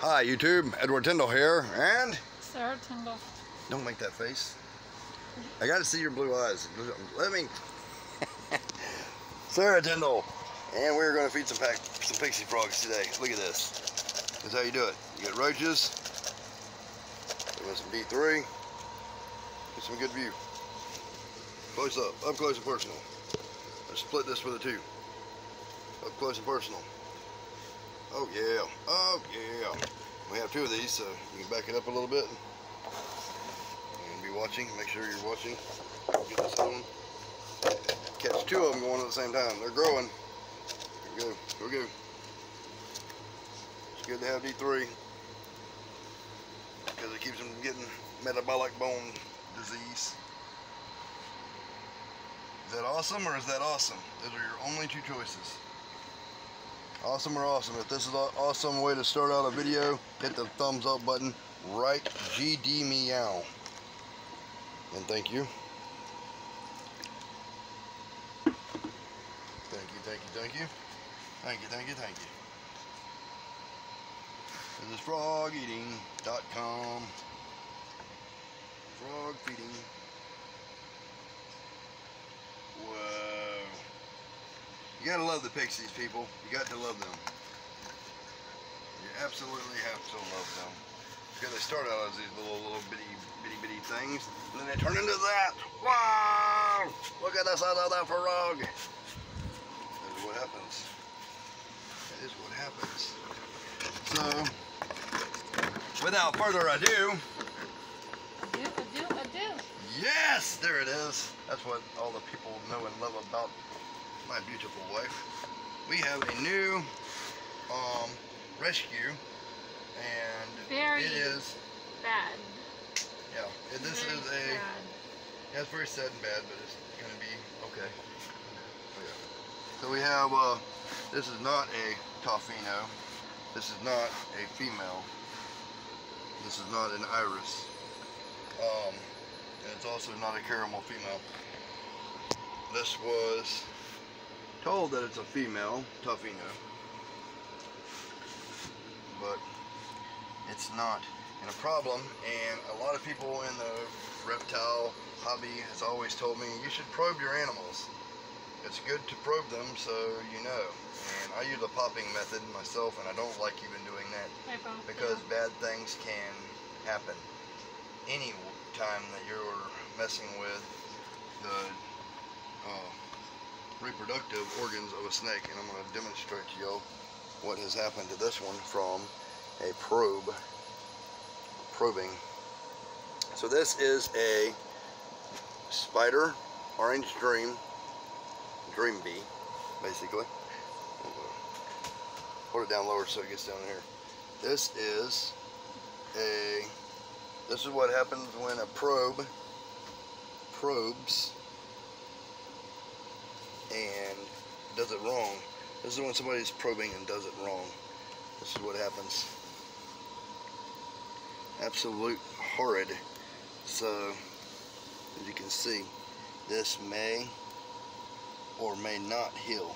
Hi YouTube, Edward Tyndall here, and Sarah Tyndall. Don't make that face. I gotta see your blue eyes. Let me. Sarah Tyndall, and we're gonna feed some pixie frogs today. Look at this. This is how you do it. You get roaches. Give us some D3. Get some good view. Close up close and personal. Let's split this with a 2. Up close and personal. Oh yeah, oh yeah. We have 2 of these, so you can back it up a little bit and be watching. Make sure you're watching. Get this on. Catch 2 of them going at the same time. They're growing. Here we go. Here we go. It's good to have D3 because it keeps them from getting metabolic bone disease. Is that awesome or is that awesome? Those are your only 2 choices. Awesome or awesome. If this is an awesome way to start out a video, hit the thumbs up button. Write GD meow. And thank you. Thank you, thank you, thank you. Thank you, thank you, thank you. This is frogeating.com. Frog feeding. Whoa. You gotta love the pixies, people. You got to love them. You absolutely have to love them. Because they start out as these little bitty things, and then they turn into that. Wow! Look at the size of that frog. That is what happens. That is what happens. So, without further ado. Ado. Yes, there it is. That's what all the people know and love about my beautiful wife. We have a new rescue, and very it is bad. Yeah, this is a. Yeah, it's very sad and bad, but it's gonna be okay. Okay. So we have this is not a Tofino. This is not a female. This is not an iris. And it's also not a caramel female. This was told that it's a female Tofino, but it's not. And a problem, and a lot of people in the reptile hobby has always told me you should probe your animals. It's good to probe them so you know. And I use a popping method myself, and I don't like even doing that because bad things can happen any time that you're messing with the reproductive organs of a snake. And I'm going to demonstrate to y'all what has happened to this one from a probing. So this is a spider orange dream bee, basically. Hold it down lower so it gets down here. This is what happens when a probe probes and does it wrong. This is when somebody's probing and does it wrong. This is what happens. Absolute horrid. So, as you can see, this may or may not heal.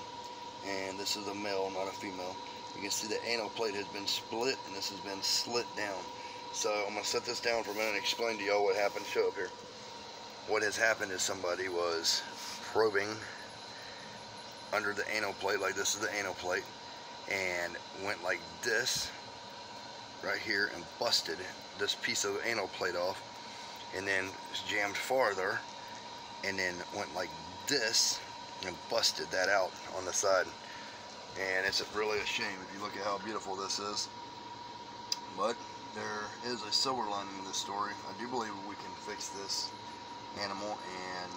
And this is a male, not a female. You can see the anal plate has been split and this has been slit down. So I'm going to set this down for a minute and explain to y'all what happened. Show up here. What has happened is somebody was probing under the anal plate, like this is the anal plate, and went like this right here and busted this piece of anal plate off, and then jammed farther and then went like this and busted that out on the side. And it's really a shame if you look at how beautiful this is, but there is a silver lining in this story. I do believe we can fix this animal and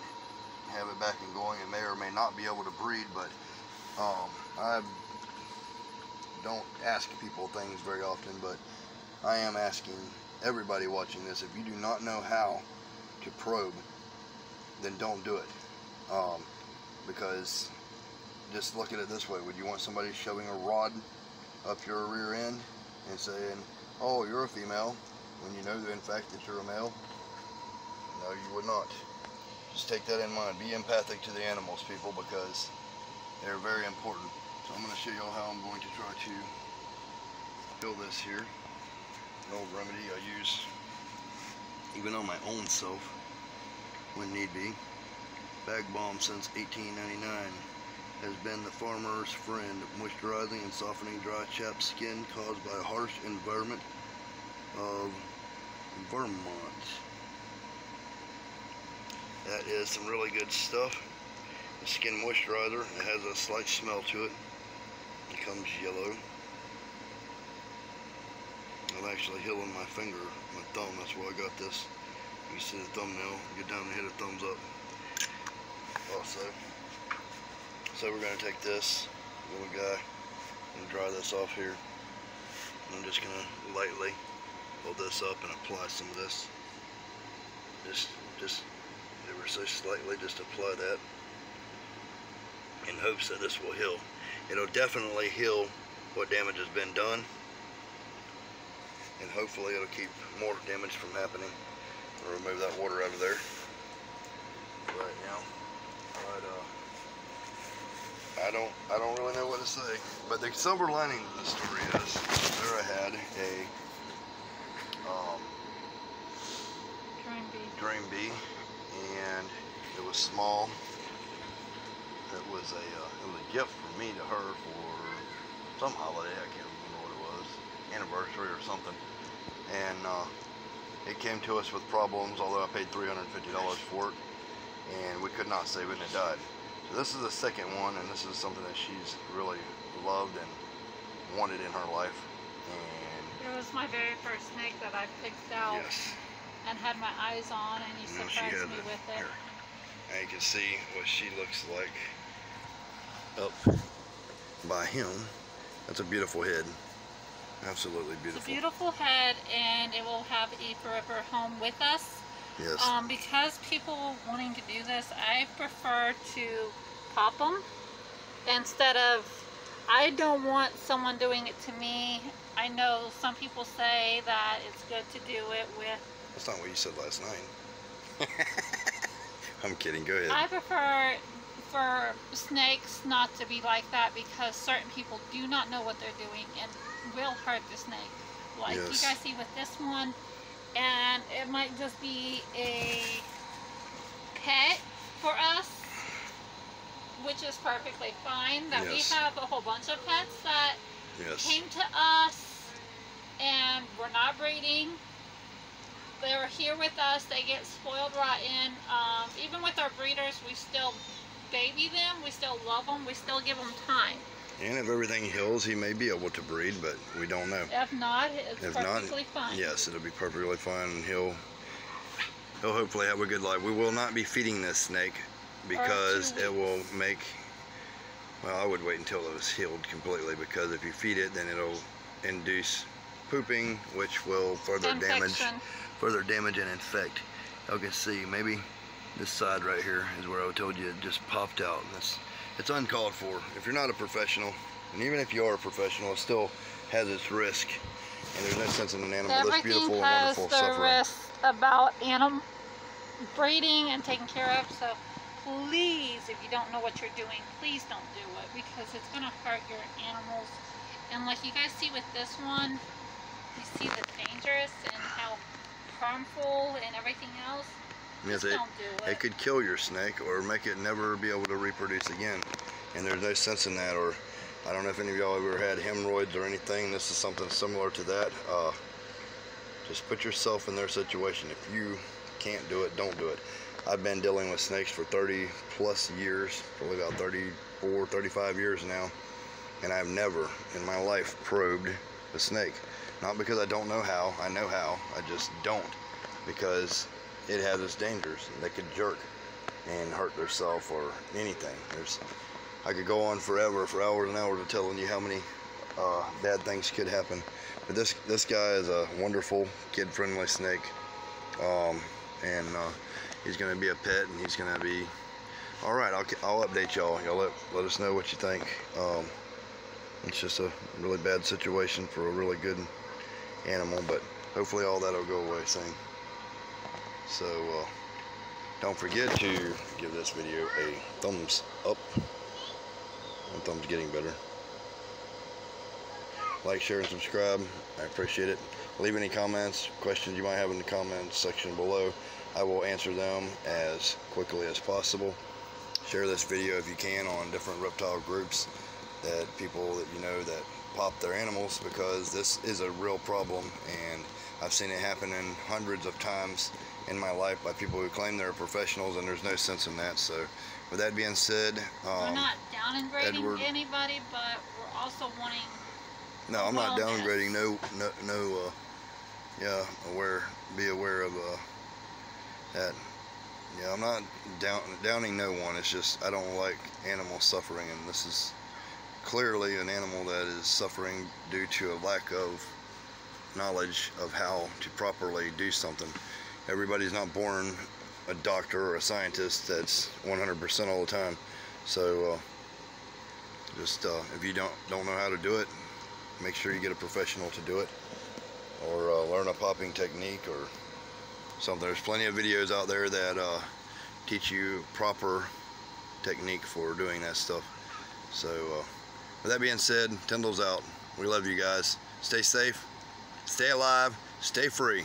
have it back and going. It may or may not be able to breed, but I don't ask people things very often, but I am asking everybody watching this, if you do not know how to probe, then don't do it. Because just look at it this way. Would you want somebody shoving a rod up your rear end and saying, oh, you're a female, when you know that in fact that you're a male? No, you would not. Just take that in mind. Be empathic to the animals, people, because they're very important. So I'm going to show y'all how I'm going to try to fill this here. an old remedy I use even on my own self when need be. Bag balm since 1899 has been the farmer's friend, moisturizing and softening dry chapped skin caused by a harsh environment of Vermont. That is some really good stuff. The skin moisturizer, it has a slight smell to it. It comes yellow. I'm actually healing my finger, my thumb, that's why I got this. You can see the thumbnail, get down and hit a thumbs up. Also, so we're going to take this little guy and dry this off here. And I'm just going to lightly hold this up and apply some of this. Just ever so slightly, just apply that in hopes that this will heal. It'll definitely heal what damage has been done, and hopefully it'll keep more damage from happening. I'll remove that water out of there right now. But I don't really know what to say. But the silver lining of the story is there I had a dream bee, and it was small. It was a gift from me to her for some holiday. I can't remember what it was, anniversary or something. And it came to us with problems, although I paid $350 for it, and we could not save it, and it died. So this is the second one, and this is something that she's really loved and wanted in her life. And it was my very first snake that I picked out. Yes. And had my eyes on, and you surprised me with it. Here. And you can see what she looks like up by him. That's a beautiful head. Absolutely beautiful. It's a beautiful head, and it will have a forever home with us. Yes. Because people wanting to do this, I prefer to pop them instead of, I don't want someone doing it to me. I know some people say that it's good to do it with. That's not what you said last night. I'm kidding, go ahead. I prefer for snakes not to be like that, because certain people do not know what they're doing and will hurt the snake. Like you guys see with this one, and it might just be a pet for us, which is perfectly fine. That we have a whole bunch of pets that came to us and we're not breeding. They're here with us, they get spoiled rotten. Even with our breeders, we still baby them, we still love them, we still give them time. And if everything heals, he may be able to breed, but we don't know. If not, it's perfectly fine. Yes, it'll be perfectly fine, and he'll hopefully have a good life. We will not be feeding this snake because it will make, well, I would wait until it was healed completely, because if you feed it, then it'll induce pooping, which will further damage and infect. You can see maybe this side right here is where I told you it just popped out. It's uncalled for. If you're not a professional, and even if you are a professional, it still has its risk. And there's no sense in an animal that's beautiful and wonderful suffering. Everything has the risk about animal breeding and taking care of. So please, if you don't know what you're doing, please don't do it, because it's going to hurt your animals. And like you guys see with this one, you see the dangerous and how harmful and everything else. Yes, don't do it. It could kill your snake or make it never be able to reproduce again. And there's no sense in that. Or I don't know if any of y'all ever had hemorrhoids or anything. This is something similar to that. Just put yourself in their situation. If you can't do it, don't do it. I've been dealing with snakes for 30 plus years, probably about 34, 35 years now. And I've never in my life probed a snake. Not because I don't know how, I know how, I just don't. Because it has its dangers. They could jerk and hurt themselves or anything. I could go on forever, for hours and hours, of telling you how many bad things could happen. But this guy is a wonderful, kid-friendly snake, and he's going to be a pet, and he's going to be all right. I'll update y'all. Y'all let us know what you think. It's just a really bad situation for a really good animal, but hopefully all that'll go away soon. So don't forget to give this video a thumbs up. My thumb's getting better. like, share, and subscribe. I appreciate it. Leave any comments, questions you might have in the comments section below. I will answer them as quickly as possible. Share this video if you can on different reptile groups, that people that you know that pop their animals, because this is a real problem, and I've seen it happen in hundreds of times in my life by people who claim they're professionals, and there's no sense in that. So with that being said, we're not downgrading anybody, but we're also wanting no, I'm not downgrading yeah, be aware of that. Yeah, I'm not downing no one. It's just I don't like animal suffering, and this is clearly an animal that is suffering due to a lack of knowledge of how to properly do something. Everybody's not born a doctor or a scientist that's 100% all the time. So just if you don't know how to do it, make sure you get a professional to do it, or learn a popping technique or something. There's plenty of videos out there that teach you proper technique for doing that stuff. So with that being said, Tyndall's out. We love you guys. Stay safe, stay alive, stay free.